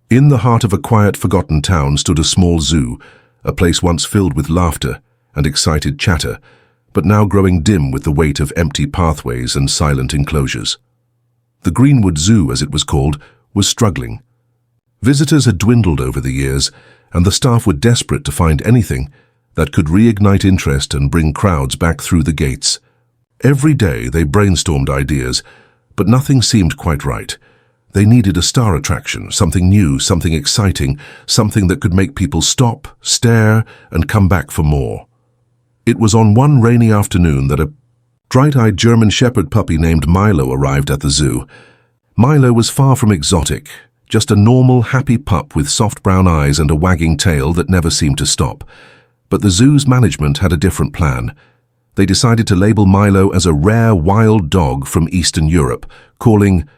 In the heart of a quiet, forgotten town stood a small zoo, a place once filled with laughter and excited chatter, but now growing dim with the weight of empty pathways and silent enclosures. The Greenwood Zoo, as it was called, was struggling. Visitors had dwindled over the years, and the staff were desperate to find anything that could reignite interest and bring crowds back through the gates. Every day they brainstormed ideas, but nothing seemed quite right. They needed a star attraction, something new, something exciting, something that could make people stop, stare, and come back for more. It was on one rainy afternoon that a bright-eyed German Shepherd puppy named Milo arrived at the zoo. Milo was far from exotic, just a normal, happy pup with soft brown eyes and a wagging tail that never seemed to stop. But the zoo's management had a different plan. They decided to label Milo as a rare wild dog from Eastern Europe, calling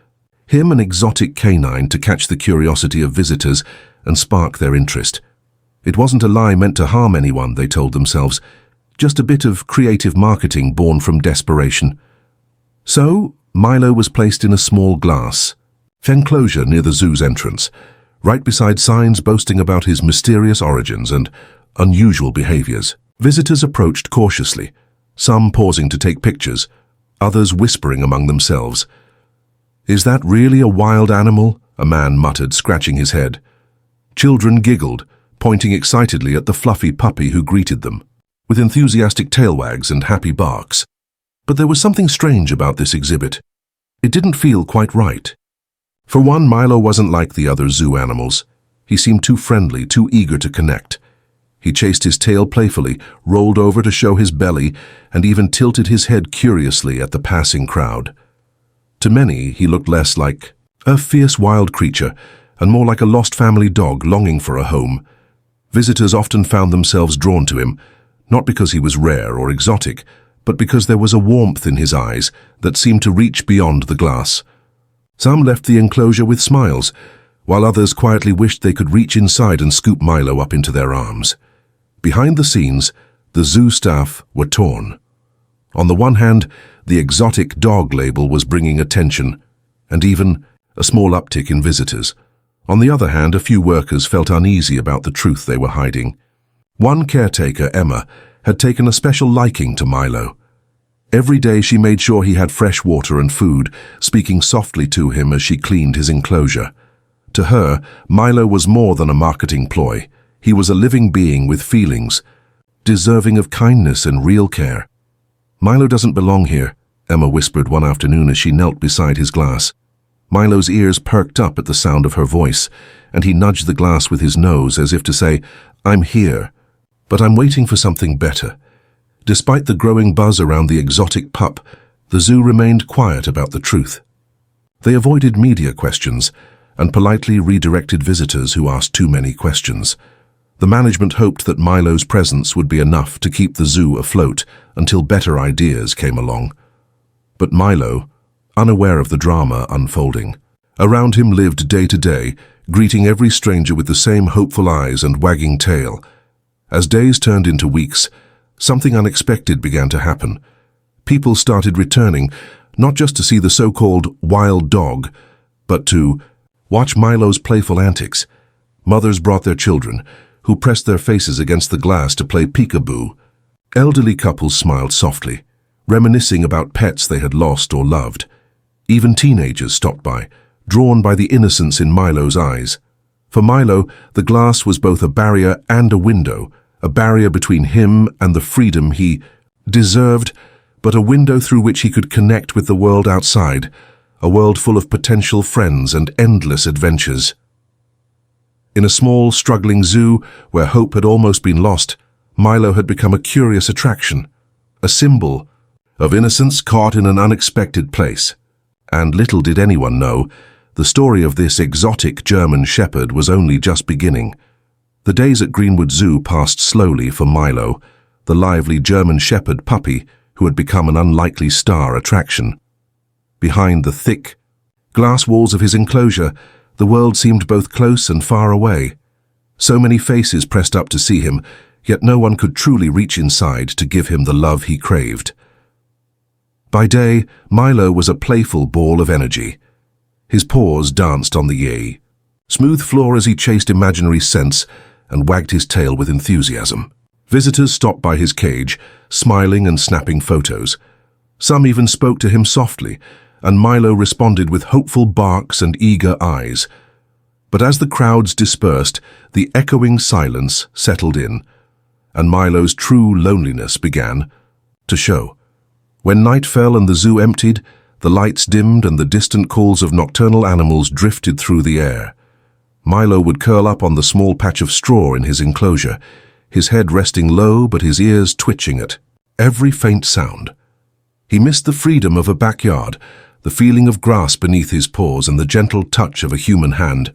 him an exotic canine to catch the curiosity of visitors and spark their interest. It wasn't a lie meant to harm anyone, they told themselves, just a bit of creative marketing born from desperation. So, Milo was placed in a small glass enclosure near the zoo's entrance, right beside signs boasting about his mysterious origins and unusual behaviors. Visitors approached cautiously, some pausing to take pictures, others whispering among themselves. "Is that really a wild animal?" a man muttered, scratching his head. Children giggled, pointing excitedly at the fluffy puppy who greeted them, with enthusiastic tail wags and happy barks. But there was something strange about this exhibit. It didn't feel quite right. For one, Milo wasn't like the other zoo animals. He seemed too friendly, too eager to connect. He chased his tail playfully, rolled over to show his belly, and even tilted his head curiously at the passing crowd. To many, he looked less like a fierce wild creature and more like a lost family dog longing for a home. Visitors often found themselves drawn to him, not because he was rare or exotic, but because there was a warmth in his eyes that seemed to reach beyond the glass. Some left the enclosure with smiles, while others quietly wished they could reach inside and scoop Milo up into their arms. Behind the scenes, the zoo staff were torn. On the one hand, the exotic dog label was bringing attention, and even a small uptick in visitors. On the other hand, a few workers felt uneasy about the truth they were hiding. One caretaker, Emma, had taken a special liking to Milo. Every day she made sure he had fresh water and food, speaking softly to him as she cleaned his enclosure. To her, Milo was more than a marketing ploy. He was a living being with feelings, deserving of kindness and real care. "Milo doesn't belong here," Emma whispered one afternoon as she knelt beside his glass. Milo's ears perked up at the sound of her voice, and he nudged the glass with his nose as if to say, "I'm here, but I'm waiting for something better." Despite the growing buzz around the exotic pup, the zoo remained quiet about the truth. They avoided media questions and politely redirected visitors who asked too many questions. The management hoped that Milo's presence would be enough to keep the zoo afloat until better ideas came along. But Milo, unaware of the drama unfolding, around him lived day to day, greeting every stranger with the same hopeful eyes and wagging tail. As days turned into weeks, something unexpected began to happen. People started returning, not just to see the so-called wild dog, but to watch Milo's playful antics. Mothers brought their children, who pressed their faces against the glass to play peekaboo. Elderly couples smiled softly, reminiscing about pets they had lost or loved. Even teenagers stopped by, drawn by the innocence in Milo's eyes. For Milo, the glass was both a barrier and a window, a barrier between him and the freedom he deserved, but a window through which he could connect with the world outside, a world full of potential friends and endless adventures. In a small, struggling zoo where hope had almost been lost, Milo had become a curious attraction, a symbol of innocence caught in an unexpected place. And little did anyone know, the story of this exotic German shepherd was only just beginning. The days at Greenwood Zoo passed slowly for Milo, the lively German shepherd puppy who had become an unlikely star attraction. Behind the thick glass walls of his enclosure, the world seemed both close and far away. So many faces pressed up to see him, yet no one could truly reach inside to give him the love he craved. By day, Milo was a playful ball of energy. His paws danced on the smooth floor as he chased imaginary scents and wagged his tail with enthusiasm. Visitors stopped by his cage, smiling and snapping photos. Some even spoke to him softly, and Milo responded with hopeful barks and eager eyes. But as the crowds dispersed, the echoing silence settled in, and Milo's true loneliness began to show. When night fell and the zoo emptied, the lights dimmed and the distant calls of nocturnal animals drifted through the air. Milo would curl up on the small patch of straw in his enclosure, his head resting low but his ears twitching at every faint sound. He missed the freedom of a backyard, the feeling of grass beneath his paws and the gentle touch of a human hand.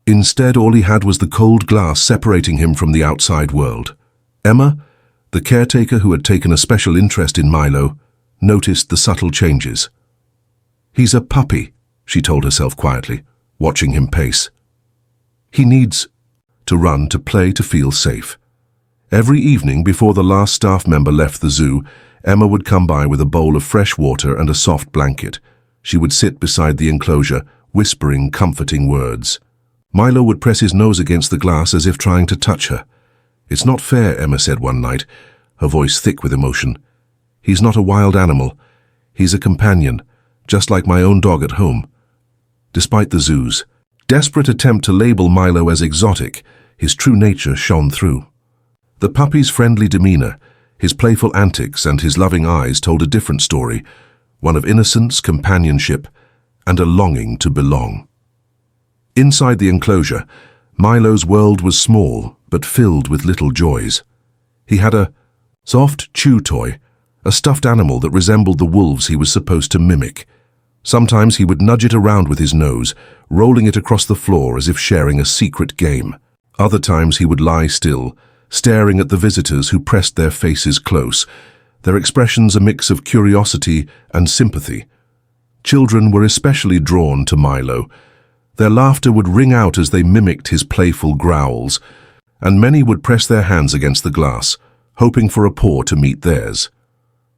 Instead, all he had was the cold glass separating him from the outside world. Emma, the caretaker who had taken a special interest in Milo, noticed the subtle changes. "He's a puppy," she told herself quietly, watching him pace. "He needs to run, to play, to feel safe." Every evening before the last staff member left the zoo, Emma would come by with a bowl of fresh water and a soft blanket. She would sit beside the enclosure, whispering comforting words. Milo would press his nose against the glass as if trying to touch her. "It's not fair," Emma said one night, her voice thick with emotion. "He's not a wild animal. He's a companion, just like my own dog at home." Despite the zoo's desperate attempt to label Milo as exotic, his true nature shone through. The puppy's friendly demeanor, his playful antics and his loving eyes told a different story, one of innocence, companionship, and a longing to belong. Inside the enclosure, Milo's world was small but filled with little joys. He had a soft chew toy, a stuffed animal that resembled the wolves he was supposed to mimic. Sometimes he would nudge it around with his nose, rolling it across the floor as if sharing a secret game. Other times he would lie still, staring at the visitors who pressed their faces close, their expressions a mix of curiosity and sympathy. Children were especially drawn to Milo. Their laughter would ring out as they mimicked his playful growls, and many would press their hands against the glass, hoping for a paw to meet theirs.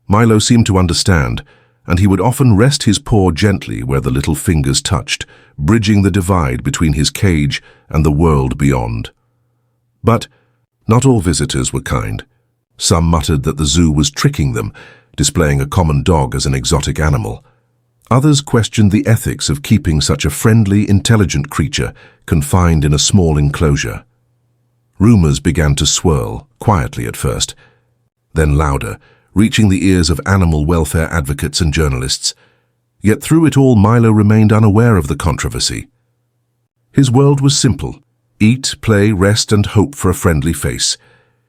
Milo seemed to understand, and he would often rest his paw gently where the little fingers touched, bridging the divide between his cage and the world beyond. But not all visitors were kind. Some muttered that the zoo was tricking them, displaying a common dog as an exotic animal. Others questioned the ethics of keeping such a friendly, intelligent creature confined in a small enclosure. Rumors began to swirl, quietly at first, then louder, reaching the ears of animal welfare advocates and journalists. Yet through it all, Milo remained unaware of the controversy. His world was simple: eat, play, rest, and hope for a friendly face.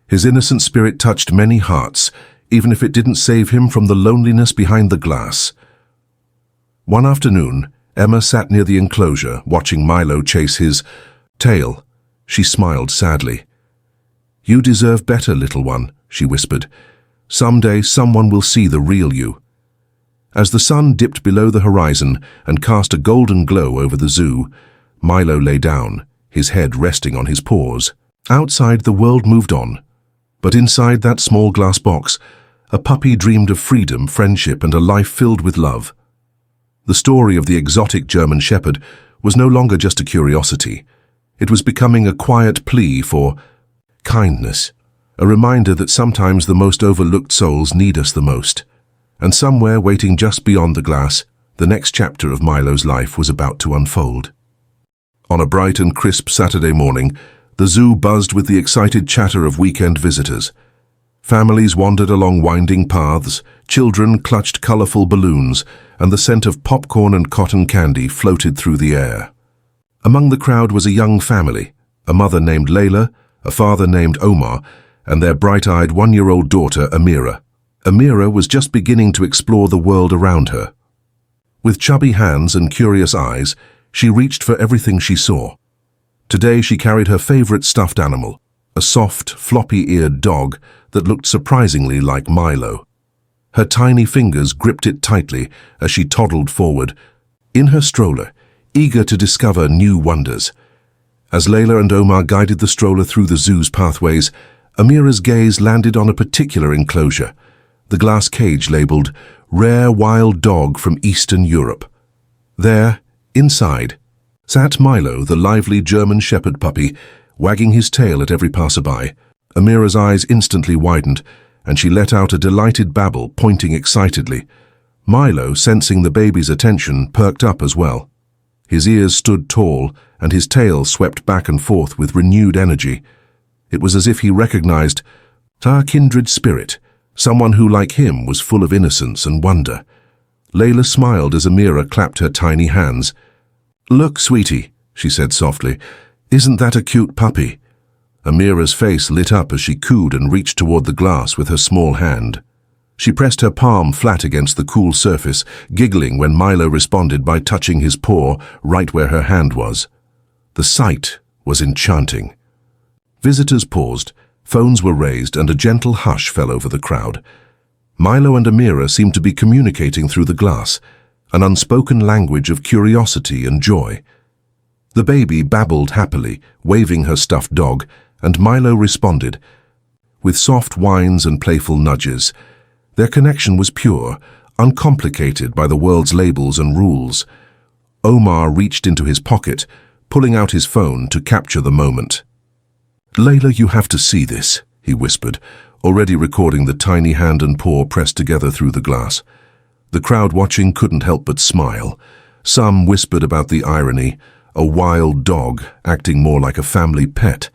His innocent spirit touched many hearts, even if it didn't save him from the loneliness behind the glass. One afternoon, Emma sat near the enclosure, watching Milo chase his tail. She smiled sadly. "You deserve better, little one," she whispered. "Someday someone will see the real you." As the sun dipped below the horizon and cast a golden glow over the zoo, Milo lay down, his head resting on his paws. Outside, the world moved on. But inside that small glass box, a puppy dreamed of freedom, friendship, and a life filled with love. The story of the exotic German Shepherd was no longer just a curiosity. It was becoming a quiet plea for kindness, a reminder that sometimes the most overlooked souls need us the most. And somewhere, waiting just beyond the glass, the next chapter of Milo's life was about to unfold. On a bright and crisp Saturday morning, the zoo buzzed with the excited chatter of weekend visitors. Families wandered along winding paths, children clutched colorful balloons, and the scent of popcorn and cotton candy floated through the air. Among the crowd was a young family, a mother named Layla, a father named Omar, and their bright-eyed one-year-old daughter, Amira. Amira was just beginning to explore the world around her. With chubby hands and curious eyes, she reached for everything she saw. Today she carried her favorite stuffed animal, a soft, floppy-eared dog that looked surprisingly like Milo. Her tiny fingers gripped it tightly as she toddled forward, in her stroller, eager to discover new wonders. As Layla and Omar guided the stroller through the zoo's pathways, Amira's gaze landed on a particular enclosure, the glass cage labeled "Rare Wild Dog from Eastern Europe." There, inside, sat Milo, the lively German Shepherd puppy, wagging his tail at every passerby. Amira's eyes instantly widened, and she let out a delighted babble, pointing excitedly. Milo, sensing the baby's attention, perked up as well. His ears stood tall, and his tail swept back and forth with renewed energy. It was as if he recognized a kindred spirit, someone who, like him, was full of innocence and wonder. Layla smiled as Amira clapped her tiny hands. "Look, sweetie," she said softly. "Isn't that a cute puppy?" Amira's face lit up as she cooed and reached toward the glass with her small hand. She pressed her palm flat against the cool surface, giggling when Milo responded by touching his paw right where her hand was. The sight was enchanting. Visitors paused, phones were raised, and a gentle hush fell over the crowd. Milo and Amira seemed to be communicating through the glass, an unspoken language of curiosity and joy. The baby babbled happily, waving her stuffed dog, and Milo responded, with soft whines and playful nudges. Their connection was pure, uncomplicated by the world's labels and rules. Omar reached into his pocket, pulling out his phone to capture the moment. "Layla, you have to see this," he whispered, already recording the tiny hand and paw pressed together through the glass. The crowd watching couldn't help but smile. Some whispered about the irony, a wild dog acting more like a family pet.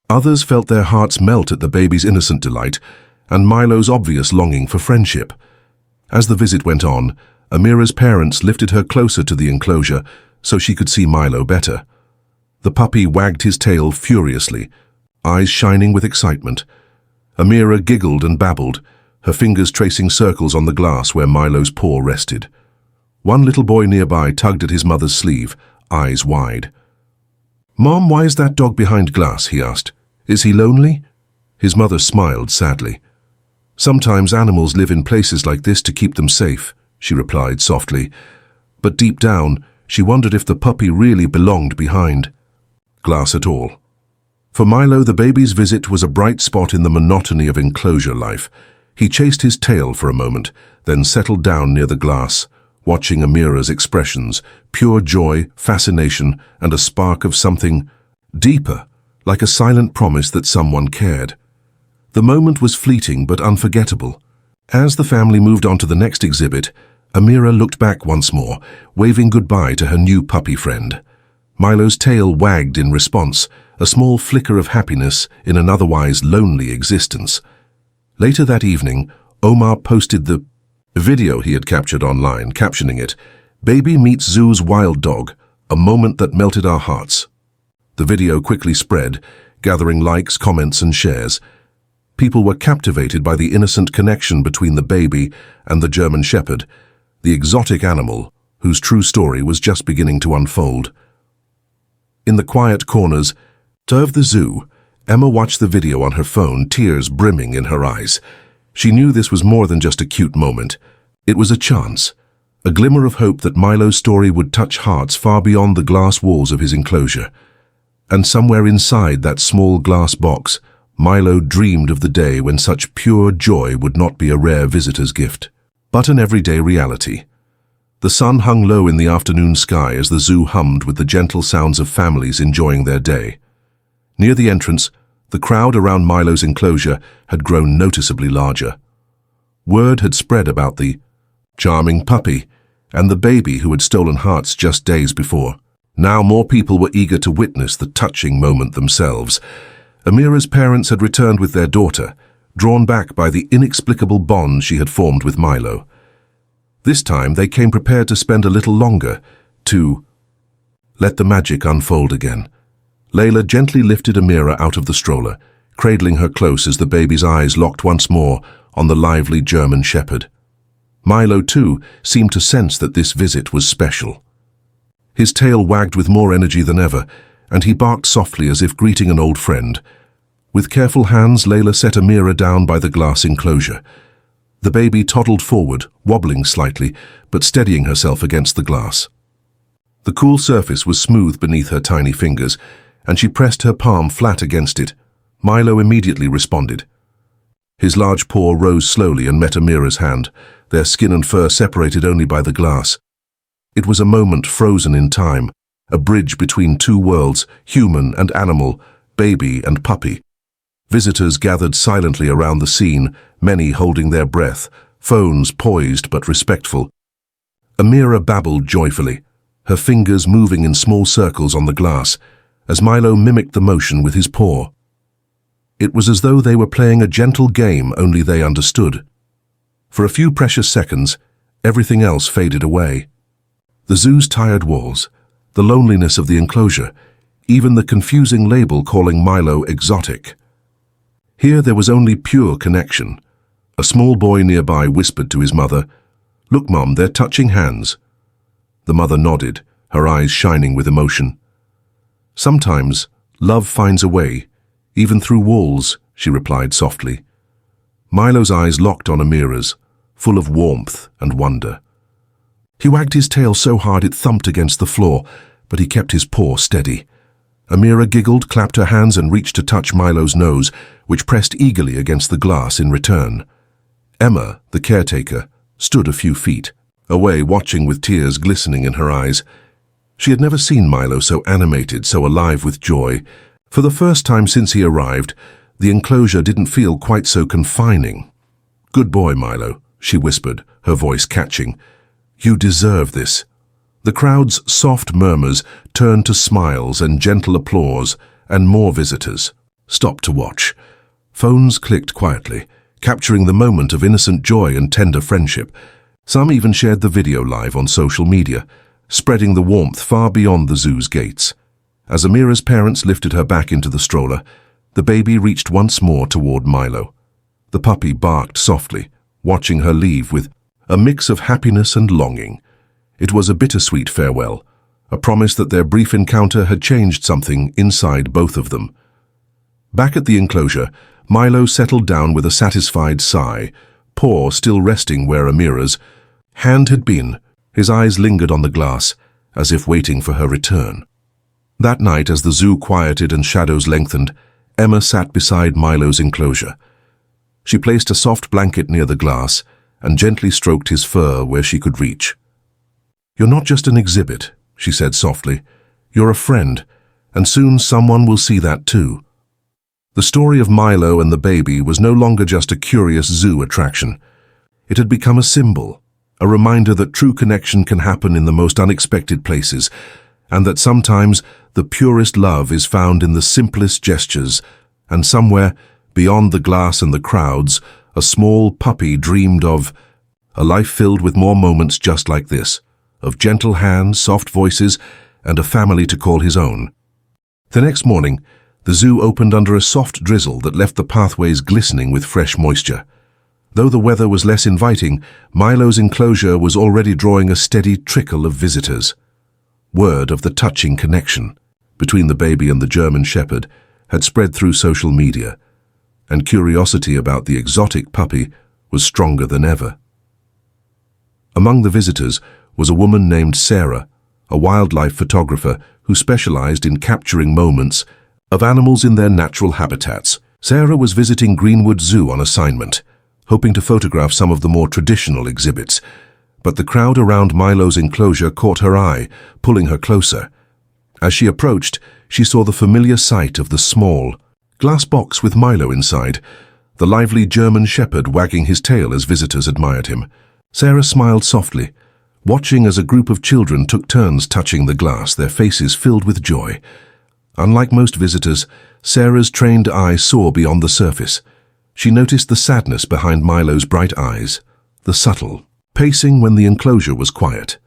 Others felt their hearts melt at the baby's innocent delight and Milo's obvious longing for friendship. As the visit went on, Amira's parents lifted her closer to the enclosure so she could see Milo better. The puppy wagged his tail furiously, eyes shining with excitement. Amira giggled and babbled, her fingers tracing circles on the glass where Milo's paw rested. One little boy nearby tugged at his mother's sleeve, eyes wide. "Mom, why is that dog behind glass?" he asked. "Is he lonely?" His mother smiled sadly. "Sometimes animals live in places like this to keep them safe," she replied softly. But deep down, she wondered if the puppy really belonged behind glass at all. For Milo, the baby's visit was a bright spot in the monotony of enclosure life. He chased his tail for a moment, then settled down near the glass, watching Amira's expressions, pure joy, fascination, and a spark of something deeper, like a silent promise that someone cared. The moment was fleeting but unforgettable. As the family moved on to the next exhibit, Amira looked back once more, waving goodbye to her new puppy friend. Milo's tail wagged in response, a small flicker of happiness in an otherwise lonely existence. Later that evening, Omar posted the video he had captured online, captioning it, "Baby meets zoo's wild dog, a moment that melted our hearts." The video quickly spread, gathering likes, comments, and shares. People were captivated by the innocent connection between the baby and the German Shepherd, the exotic animal whose true story was just beginning to unfold. In the quiet corners of the zoo, Emma watched the video on her phone, tears brimming in her eyes. She knew this was more than just a cute moment. It was a chance, a glimmer of hope that Milo's story would touch hearts far beyond the glass walls of his enclosure. And somewhere inside that small glass box, Milo dreamed of the day when such pure joy would not be a rare visitor's gift, but an everyday reality. The sun hung low in the afternoon sky as the zoo hummed with the gentle sounds of families enjoying their day. Near the entrance, the crowd around Milo's enclosure had grown noticeably larger. Word had spread about the charming puppy and the baby who had stolen hearts just days before. Now more people were eager to witness the touching moment themselves. Amira's parents had returned with their daughter, drawn back by the inexplicable bond she had formed with Milo. This time they came prepared to spend a little longer, to let the magic unfold again. Layla gently lifted Amira out of the stroller, cradling her close as the baby's eyes locked once more on the lively German Shepherd. Milo, too, seemed to sense that this visit was special. His tail wagged with more energy than ever, and he barked softly as if greeting an old friend. With careful hands, Layla set Amira down by the glass enclosure. The baby toddled forward, wobbling slightly, but steadying herself against the glass. The cool surface was smooth beneath her tiny fingers, and she pressed her palm flat against it. Milo immediately responded. His large paw rose slowly and met Amira's hand, their skin and fur separated only by the glass. It was a moment frozen in time, a bridge between two worlds, human and animal, baby and puppy. Visitors gathered silently around the scene, many holding their breath, phones poised but respectful. Amira babbled joyfully, her fingers moving in small circles on the glass, as Milo mimicked the motion with his paw. It was as though they were playing a gentle game only they understood. For a few precious seconds, everything else faded away. The zoo's tired walls, the loneliness of the enclosure, even the confusing label calling Milo exotic. Here there was only pure connection. A small boy nearby whispered to his mother, "Look, Mom, they're touching hands." The mother nodded, her eyes shining with emotion. "Sometimes, love finds a way, even through walls," she replied softly. Milo's eyes locked on Amira's, full of warmth and wonder. He wagged his tail so hard it thumped against the floor, but he kept his paw steady. Amira giggled, clapped her hands and reached to touch Milo's nose, which pressed eagerly against the glass in return. Emma, the caretaker, stood a few feet away, watching with tears glistening in her eyes. She had never seen Milo so animated, so alive with joy. For the first time since he arrived, the enclosure didn't feel quite so confining. "Good boy, Milo," she whispered, her voice catching. "You deserve this." The crowd's soft murmurs turned to smiles and gentle applause, and more visitors stopped to watch. Phones clicked quietly, capturing the moment of innocent joy and tender friendship. Some even shared the video live on social media, spreading the warmth far beyond the zoo's gates. As Amira's parents lifted her back into the stroller, the baby reached once more toward Milo. The puppy barked softly, watching her leave with a mix of happiness and longing. It was a bittersweet farewell, a promise that their brief encounter had changed something inside both of them. Back at the enclosure, Milo settled down with a satisfied sigh, paw still resting where Amira's hand had been. His eyes lingered on the glass, as if waiting for her return. That night, as the zoo quieted and shadows lengthened, Emma sat beside Milo's enclosure. She placed a soft blanket near the glass and gently stroked his fur where she could reach. "You're not just an exhibit," she said softly. "You're a friend, and soon someone will see that too." The story of Milo and the baby was no longer just a curious zoo attraction. It had become a symbol, a reminder that true connection can happen in the most unexpected places, and that sometimes the purest love is found in the simplest gestures, and somewhere, beyond the glass and the crowds, a small puppy dreamed of a life filled with more moments just like this, of gentle hands, soft voices, and a family to call his own. The next morning, the zoo opened under a soft drizzle that left the pathways glistening with fresh moisture. Though the weather was less inviting, Milo's enclosure was already drawing a steady trickle of visitors. Word of the touching connection between the baby and the German Shepherd had spread through social media, and curiosity about the exotic puppy was stronger than ever. Among the visitors was a woman named Sarah, a wildlife photographer who specialized in capturing moments of animals in their natural habitats. Sarah was visiting Greenwood Zoo on assignment, hoping to photograph some of the more traditional exhibits, but the crowd around Milo's enclosure caught her eye, pulling her closer. As she approached, she saw the familiar sight of the small, glass box with Milo inside, the lively German Shepherd wagging his tail as visitors admired him. Sarah smiled softly, watching as a group of children took turns touching the glass, their faces filled with joy. Unlike most visitors, Sarah's trained eye saw beyond the surface. She noticed the sadness behind Milo's bright eyes, the subtle pacing when the enclosure was quiet,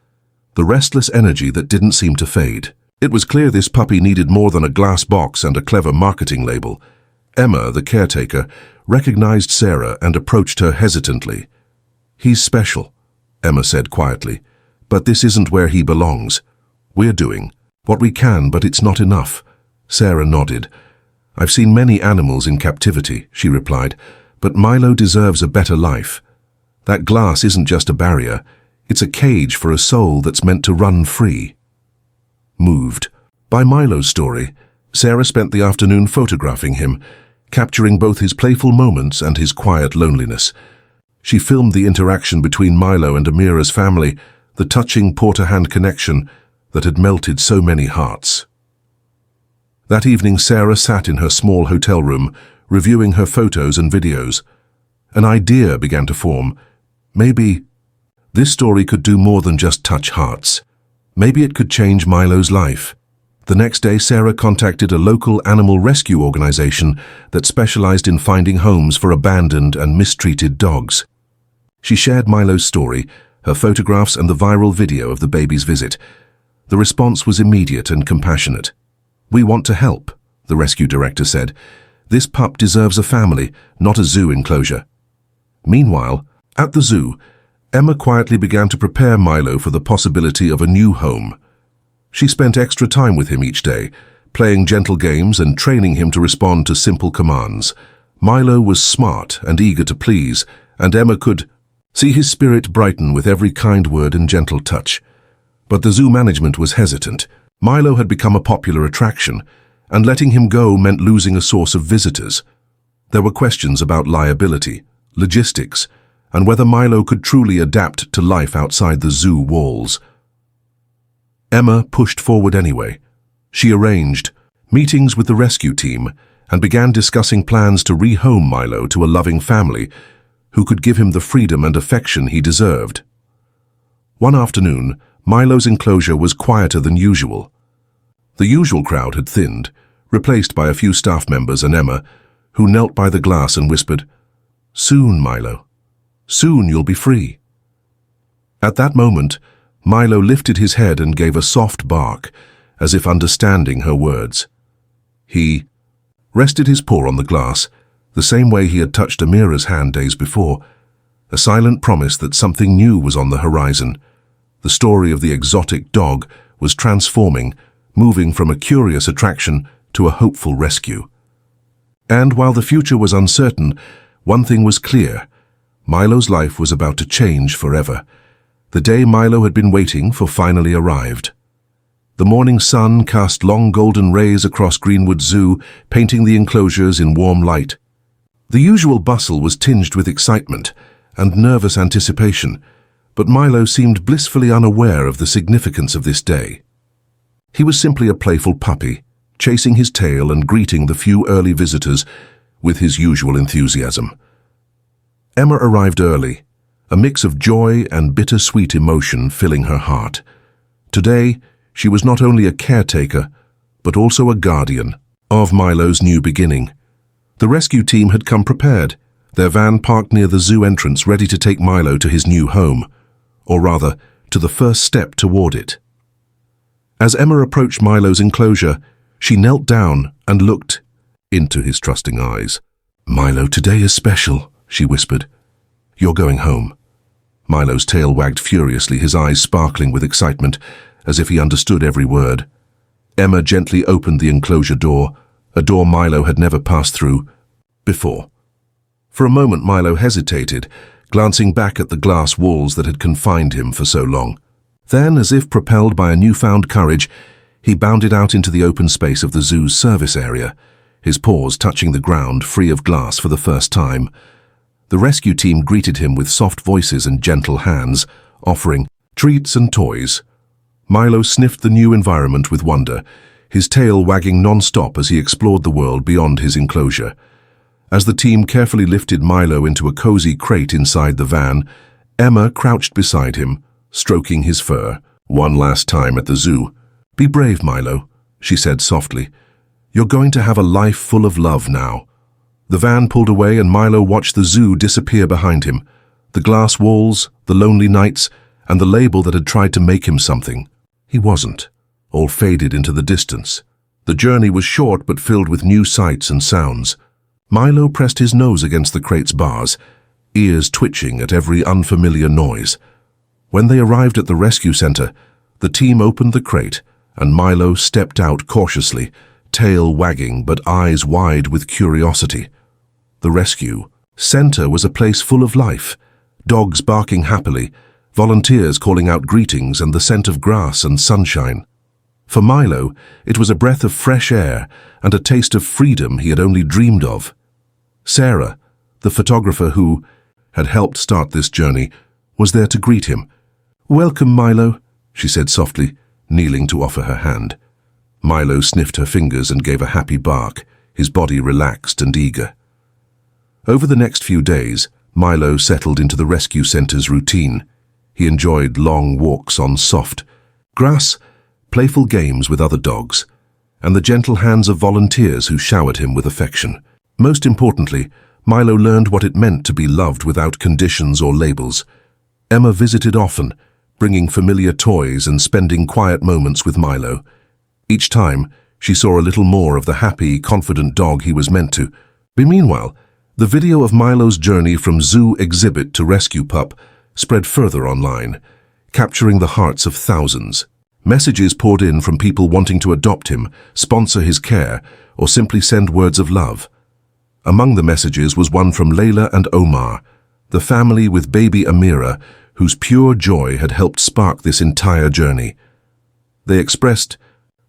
the restless energy that didn't seem to fade. It was clear this puppy needed more than a glass box and a clever marketing label. Emma, the caretaker, recognized Sarah and approached her hesitantly. "He's special," Emma said quietly, "but this isn't where he belongs. We're doing what we can, but it's not enough." Sarah nodded. "I've seen many animals in captivity," she replied, "but Milo deserves a better life. That glass isn't just a barrier, it's a cage for a soul that's meant to run free." Moved by Milo's story, Sarah spent the afternoon photographing him, capturing both his playful moments and his quiet loneliness. She filmed the interaction between Milo and Amira's family, the touching paw-to-hand connection, that had melted so many hearts. That evening, Sarah sat in her small hotel room, reviewing her photos and videos. An idea began to form. Maybe this story could do more than just touch hearts. Maybe it could change Milo's life. The next day, Sarah contacted a local animal rescue organization that specialized in finding homes for abandoned and mistreated dogs. She shared Milo's story, her photographs, and the viral video of the baby's visit. The response was immediate and compassionate. "We want to help," the rescue director said. "This pup deserves a family, not a zoo enclosure." Meanwhile, at the zoo, Emma quietly began to prepare Milo for the possibility of a new home. She spent extra time with him each day, playing gentle games and training him to respond to simple commands. Milo was smart and eager to please, and Emma could see his spirit brighten with every kind word and gentle touch. But the zoo management was hesitant. Milo had become a popular attraction, and letting him go meant losing a source of visitors. There were questions about liability, logistics, and whether Milo could truly adapt to life outside the zoo walls. Emma pushed forward anyway. She arranged meetings with the rescue team and began discussing plans to rehome Milo to a loving family who could give him the freedom and affection he deserved. One afternoon, Milo's enclosure was quieter than usual. The usual crowd had thinned, replaced by a few staff members and Emma, who knelt by the glass and whispered, "Soon, Milo. Soon you'll be free." At that moment, Milo lifted his head and gave a soft bark, as if understanding her words. He rested his paw on the glass, the same way he had touched Amira's hand days before, a silent promise that something new was on the horizon. The story of the exotic dog was transforming, moving from a curious attraction to a hopeful rescue. And while the future was uncertain, one thing was clear. Milo's life was about to change forever. The day Milo had been waiting for finally arrived. The morning sun cast long golden rays across Greenwood Zoo, painting the enclosures in warm light. The usual bustle was tinged with excitement and nervous anticipation, but Milo seemed blissfully unaware of the significance of this day. He was simply a playful puppy, chasing his tail and greeting the few early visitors with his usual enthusiasm. Emma arrived early, a mix of joy and bittersweet emotion filling her heart. Today, she was not only a caretaker, but also a guardian of Milo's new beginning. The rescue team had come prepared, their van parked near the zoo entrance ready to take Milo to his new home, or rather, to the first step toward it. As Emma approached Milo's enclosure, she knelt down and looked into his trusting eyes. "Milo, today is special," she whispered. "You're going home." Milo's tail wagged furiously, his eyes sparkling with excitement, as if he understood every word. Emma gently opened the enclosure door, a door Milo had never passed through before. For a moment Milo hesitated, glancing back at the glass walls that had confined him for so long. Then, as if propelled by a newfound courage, he bounded out into the open space of the zoo's service area, his paws touching the ground, free of glass for the first time. The rescue team greeted him with soft voices and gentle hands, offering treats and toys. Milo sniffed the new environment with wonder, his tail wagging non-stop as he explored the world beyond his enclosure. As the team carefully lifted Milo into a cozy crate inside the van, Emma crouched beside him, stroking his fur. "One last time at the zoo. Be brave, Milo," she said softly. "You're going to have a life full of love now." The van pulled away and Milo watched the zoo disappear behind him. The glass walls, the lonely nights, and the label that had tried to make him something. He wasn't. All faded into the distance. The journey was short but filled with new sights and sounds. Milo pressed his nose against the crate's bars, ears twitching at every unfamiliar noise. When they arrived at the rescue center, the team opened the crate and Milo stepped out cautiously, tail wagging but eyes wide with curiosity. The rescue center was a place full of life, dogs barking happily, volunteers calling out greetings, and the scent of grass and sunshine. For Milo, it was a breath of fresh air and a taste of freedom he had only dreamed of. Sarah, the photographer who had helped start this journey, was there to greet him. "Welcome, Milo," she said softly. kneeling to offer her hand. Milo sniffed her fingers and gave a happy bark, his body relaxed and eager. Over the next few days, Milo settled into the rescue center's routine. He enjoyed long walks on soft grass, playful games with other dogs, and the gentle hands of volunteers who showered him with affection. Most importantly, Milo learned what it meant to be loved without conditions or labels. Emma visited often, bringing familiar toys and spending quiet moments with Milo. Each time, she saw a little more of the happy, confident dog he was meant to be. Meanwhile, the video of Milo's journey from zoo exhibit to rescue pup spread further online, capturing the hearts of thousands. Messages poured in from people wanting to adopt him, sponsor his care, or simply send words of love. Among the messages was one from Layla and Omar, the family with baby Amira, whose pure joy had helped spark this entire journey. They expressed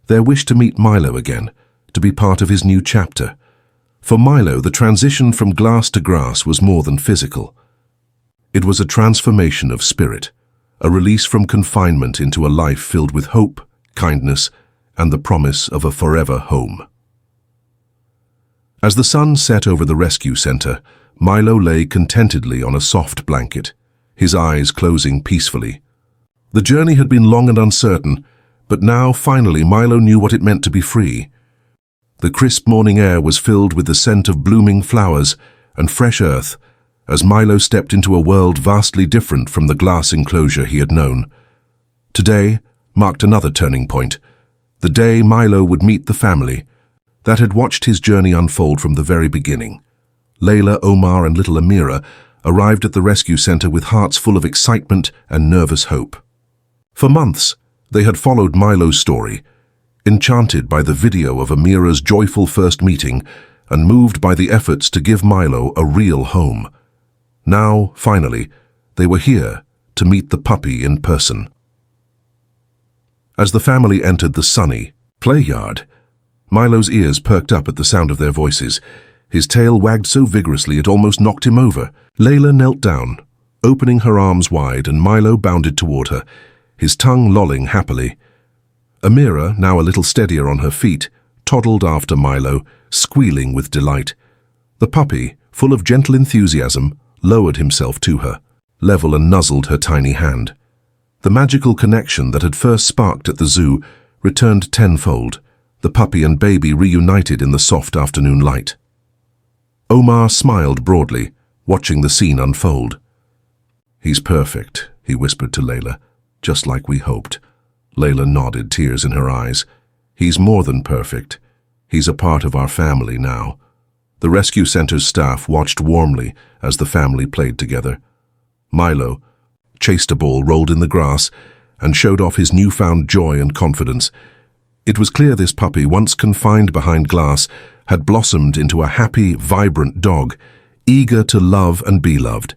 their wish to meet Milo again, to be part of his new chapter. For Milo, the transition from glass to grass was more than physical. It was a transformation of spirit, a release from confinement into a life filled with hope, kindness, and the promise of a forever home. As the sun set over the rescue center, Milo lay contentedly on a soft blanket, his eyes closing peacefully. The journey had been long and uncertain, but now, finally, Milo knew what it meant to be free. The crisp morning air was filled with the scent of blooming flowers and fresh earth, as Milo stepped into a world vastly different from the glass enclosure he had known. Today marked another turning point, the day Milo would meet the family that had watched his journey unfold from the very beginning. Layla, Omar, and little Amira arrived at the rescue center with hearts full of excitement and nervous hope. For months, they had followed Milo's story, enchanted by the video of Amira's joyful first meeting and moved by the efforts to give Milo a real home. Now, finally, they were here to meet the puppy in person. As the family entered the sunny play yard, Milo's ears perked up at the sound of their voices. His tail wagged so vigorously it almost knocked him over. Layla knelt down, opening her arms wide, and Milo bounded toward her, his tongue lolling happily. Amira, now a little steadier on her feet, toddled after Milo, squealing with delight. The puppy, full of gentle enthusiasm, lowered himself to her, level and nuzzled her tiny hand. The magical connection that had first sparked at the zoo returned tenfold, the puppy and baby reunited in the soft afternoon light. Omar smiled broadly, watching the scene unfold. "He's perfect," he whispered to Layla, "just like we hoped." Layla nodded, tears in her eyes. "He's more than perfect. He's a part of our family now." The rescue center's staff watched warmly as the family played together. Milo chased a ball rolled in the grass and showed off his newfound joy and confidence. It was clear this puppy, once confined behind glass, had blossomed into a happy, vibrant dog, eager to love and be loved.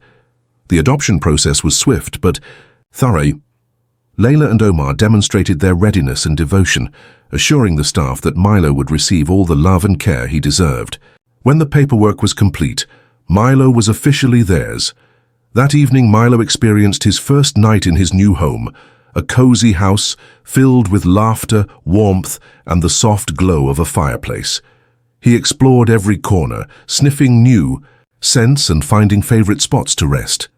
The adoption process was swift but thorough. Layla and Omar demonstrated their readiness and devotion, assuring the staff that Milo would receive all the love and care he deserved. When the paperwork was complete, Milo was officially theirs. That evening, Milo experienced his first night in his new home, a cozy house filled with laughter, warmth, and the soft glow of a fireplace. He explored every corner, sniffing new scents and finding favorite spots to rest.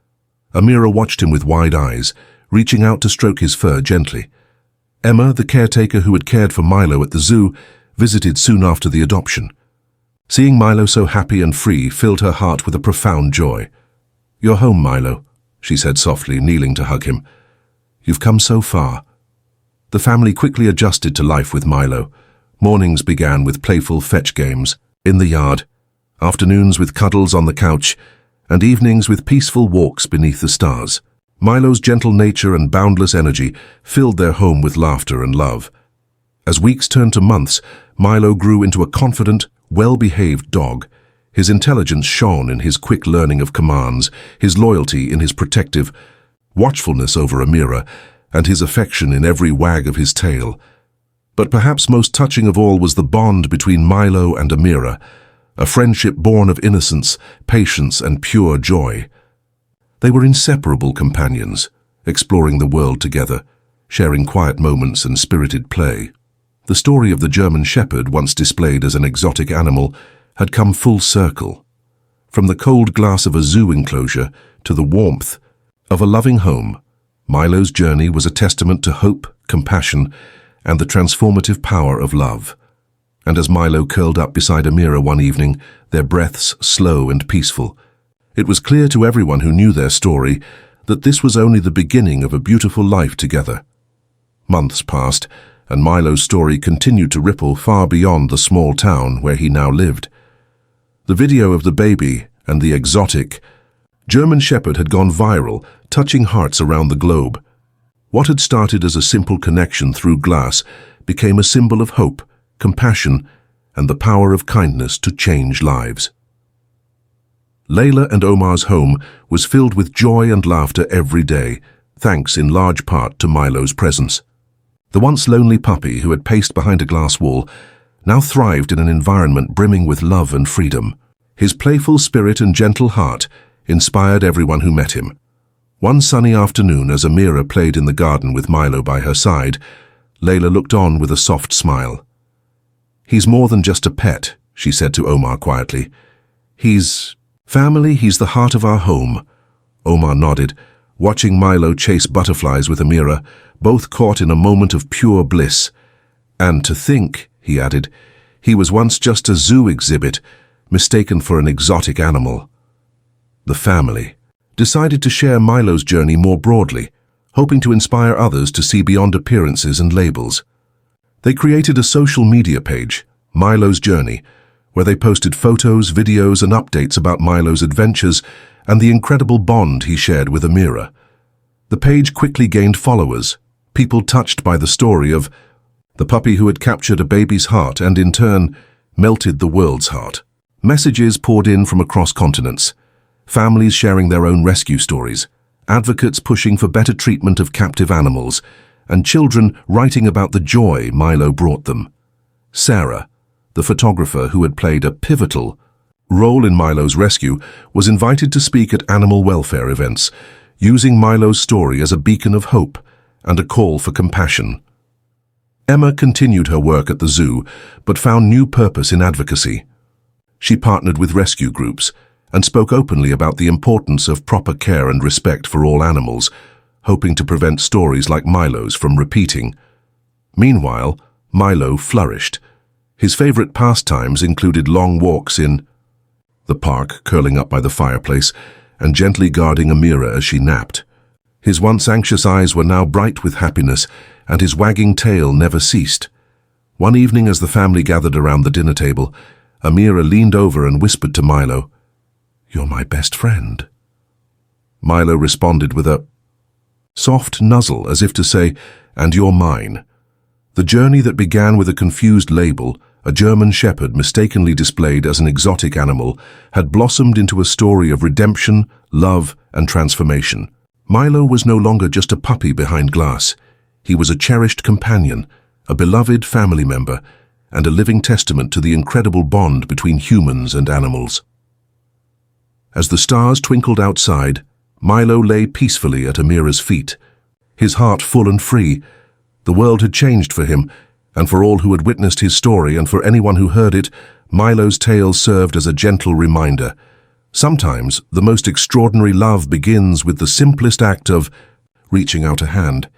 Amira watched him with wide eyes, reaching out to stroke his fur gently. Emma, the caretaker who had cared for Milo at the zoo, visited soon after the adoption. Seeing Milo so happy and free filled her heart with a profound joy. "You're home, Milo," she said softly, kneeling to hug him. "You've come so far." The family quickly adjusted to life with Milo. Mornings began with playful fetch games in the yard, afternoons with cuddles on the couch, and evenings with peaceful walks beneath the stars. Milo's gentle nature and boundless energy filled their home with laughter and love. As weeks turned to months, Milo grew into a confident, well-behaved dog. His intelligence shone in his quick learning of commands, his loyalty in his protective watchfulness over Amira, and his affection in every wag of his tail. But perhaps most touching of all was the bond between Milo and Amira, a friendship born of innocence, patience, and pure joy. They were inseparable companions, exploring the world together, sharing quiet moments and spirited play. The story of the German Shepherd, once displayed as an exotic animal, had come full circle. From the cold glass of a zoo enclosure to the warmth of a loving home, Milo's journey was a testament to hope, compassion, and the transformative power of love. And as Milo curled up beside Amira one evening, their breaths slow and peaceful, it was clear to everyone who knew their story that this was only the beginning of a beautiful life together. Months passed, and Milo's story continued to ripple far beyond the small town where he now lived. The video of the baby and the exotic German Shepherd had gone viral, touching hearts around the globe. What had started as a simple connection through glass became a symbol of hope, compassion, and the power of kindness to change lives. Layla and Omar's home was filled with joy and laughter every day, thanks in large part to Milo's presence. The once lonely puppy who had paced behind a glass wall now thrived in an environment brimming with love and freedom. His playful spirit and gentle heart inspired everyone who met him. One sunny afternoon, as Amira played in the garden with Milo by her side, Layla looked on with a soft smile. "He's more than just a pet," she said to Omar quietly. "He's family, he's the heart of our home." Omar nodded, watching Milo chase butterflies with Amira, both caught in a moment of pure bliss. "And to think," he added, "he was once just a zoo exhibit, mistaken for an exotic animal." The family decided to share Milo's journey more broadly, hoping to inspire others to see beyond appearances and labels. They created a social media page, Milo's Journey, where they posted photos, videos, and updates about Milo's adventures and the incredible bond he shared with Amira. The page quickly gained followers, people touched by the story of the puppy who had captured a baby's heart and, in turn, melted the world's heart. Messages poured in from across continents, families sharing their own rescue stories, advocates pushing for better treatment of captive animals, and children writing about the joy Milo brought them. Sarah, the photographer who had played a pivotal role in Milo's rescue, was invited to speak at animal welfare events, using Milo's story as a beacon of hope and a call for compassion. Emma continued her work at the zoo, but found new purpose in advocacy. She partnered with rescue groups and spoke openly about the importance of proper care and respect for all animals, hoping to prevent stories like Milo's from repeating. Meanwhile, Milo flourished. His favorite pastimes included long walks in the park, curling up by the fireplace, and gently guarding Amira as she napped. His once anxious eyes were now bright with happiness, and his wagging tail never ceased. One evening, as the family gathered around the dinner table, Amira leaned over and whispered to Milo, "You're my best friend." Milo responded with a soft nuzzle, as if to say, "And you're mine." The journey that began with a confused label, a German Shepherd mistakenly displayed as an exotic animal, had blossomed into a story of redemption, love, and transformation. Milo was no longer just a puppy behind glass. He was a cherished companion, a beloved family member, and a living testament to the incredible bond between humans and animals. As the stars twinkled outside, Milo lay peacefully at Amira's feet, his heart full and free. The world had changed for him, and for all who had witnessed his story and for anyone who heard it, Milo's tale served as a gentle reminder. Sometimes the most extraordinary love begins with the simplest act of reaching out a hand.